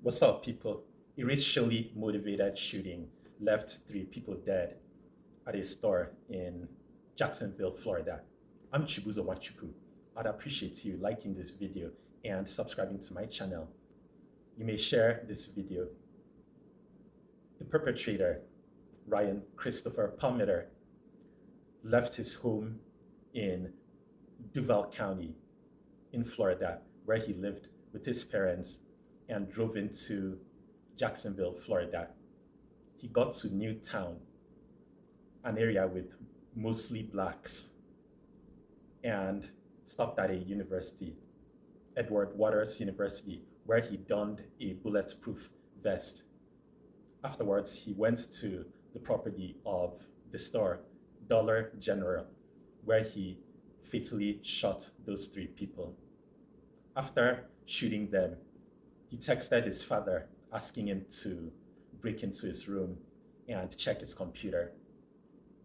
What's up, people? A racially motivated shooting left three people dead at a store in Jacksonville, Florida. I'm Chibuzo Wachuku. I'd appreciate you liking this video and subscribing to my channel. You may share this video. The perpetrator, Ryan Christopher Palmeter, left his home in Duval County in Florida, where he lived with his parents, and drove into Jacksonville, Florida. He got to Newtown, an area with mostly blacks, and stopped at a university, Edward Waters University, where he donned a bulletproof vest. Afterwards, he went to the property of the store, Dollar General, where he fatally shot those three people. After shooting them, he texted his father asking him to break into his room and check his computer.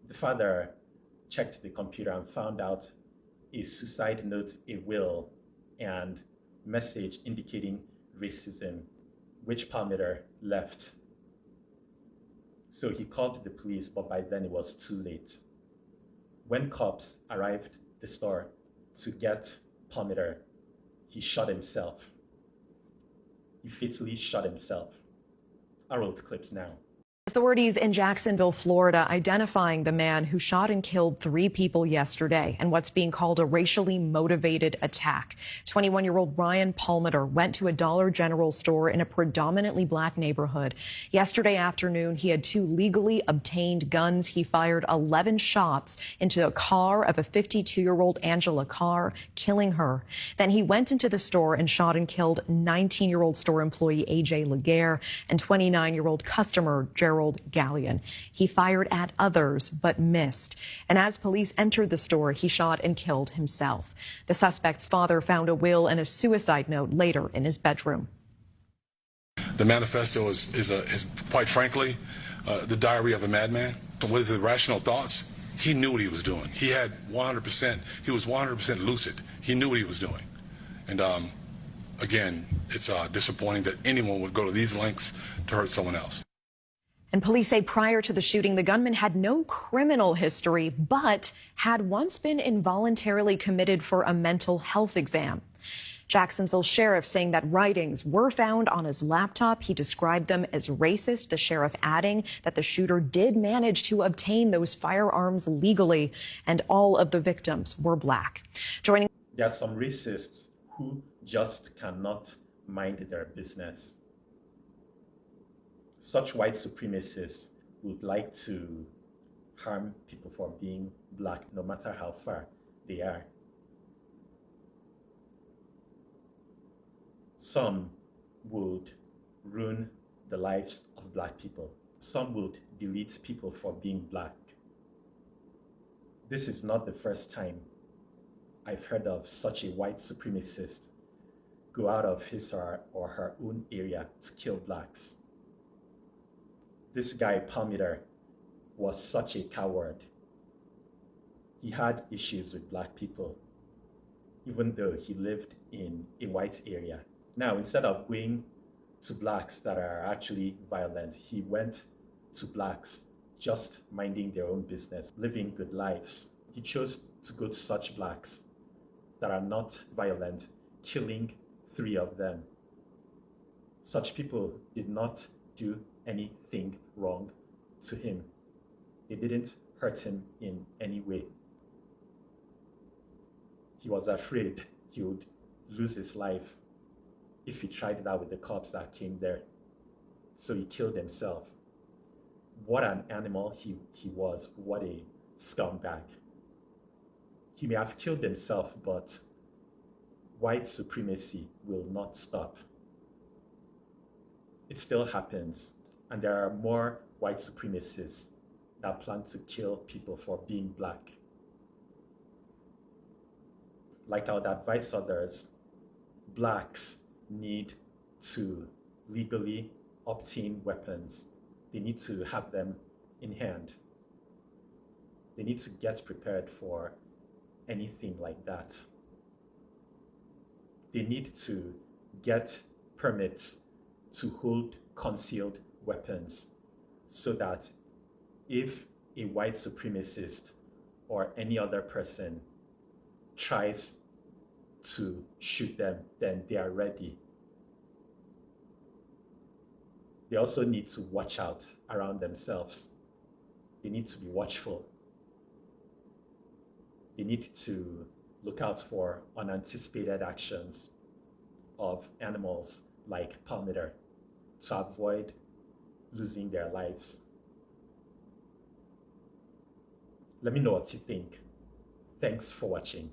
The father checked the computer and found out a suicide note, a will, and message indicating racism, which Palmeter left. So he called the police, but by then it was too late. When cops arrived at the store to get Palmeter, he shot himself. He fatally shot himself. I roll the clips now. Authorities in Jacksonville, Florida, identifying the man who shot and killed three people yesterday in what's being called a racially motivated attack. 21-year-old Ryan Palmeter went to a Dollar General store in a predominantly black neighborhood. Yesterday afternoon, he had two legally obtained guns. He fired 11 shots into a car of a 52-year-old Angela Carr, killing her. Then he went into the store and shot and killed 19-year-old store employee A.J. Laguerre and 29-year-old customer Gerald Gallion. He fired at others but missed. And as police entered the store, he shot and killed himself. The suspect's father found a will and a suicide note later in his bedroom. The manifesto is quite frankly, the diary of a madman. What is irrational thoughts? He knew what he was doing. He had 100%, he was 100% lucid. He knew what he was doing. And again, it's disappointing that anyone would go to these lengths to hurt someone else. And police say prior to the shooting, the gunman had no criminal history, but had once been involuntarily committed for a mental health exam. Jacksonville sheriff saying that writings were found on his laptop. He described them as racist, the sheriff adding that the shooter did manage to obtain those firearms legally, and all of the victims were black. There are some racists who just cannot mind their business. Such white supremacists would like to harm people for being black, no matter how far they are. Some would ruin the lives of black people. Some would delete people for being black. This is not the first time I've heard of such a white supremacist go out of his or her own area to kill blacks. This guy, Palmeter, was such a coward. He had issues with black people, even though he lived in a white area. Now, instead of going to blacks that are actually violent, he went to blacks just minding their own business, living good lives. He chose to go to such blacks that are not violent, killing three of them. Such people did not do anything wrong to him. They didn't hurt him in any way. He was afraid he would lose his life if he tried that with the cops that came there. So he killed himself. What an animal he was. What a scumbag. He may have killed himself, but white supremacy will not stop. It still happens. And there are more white supremacists that plan to kill people for being black. Like I would advise others, blacks need to legally obtain weapons. They need to have them in hand. They need to get prepared for anything like that. They need to get permits to hold concealed weapons so that if a white supremacist or any other person tries to shoot them, then they are ready. They also need to watch out around themselves. They need to be watchful. They need to look out for unanticipated actions of animals like Palmeter to avoid losing their lives. Let me know what you think. Thanks for watching.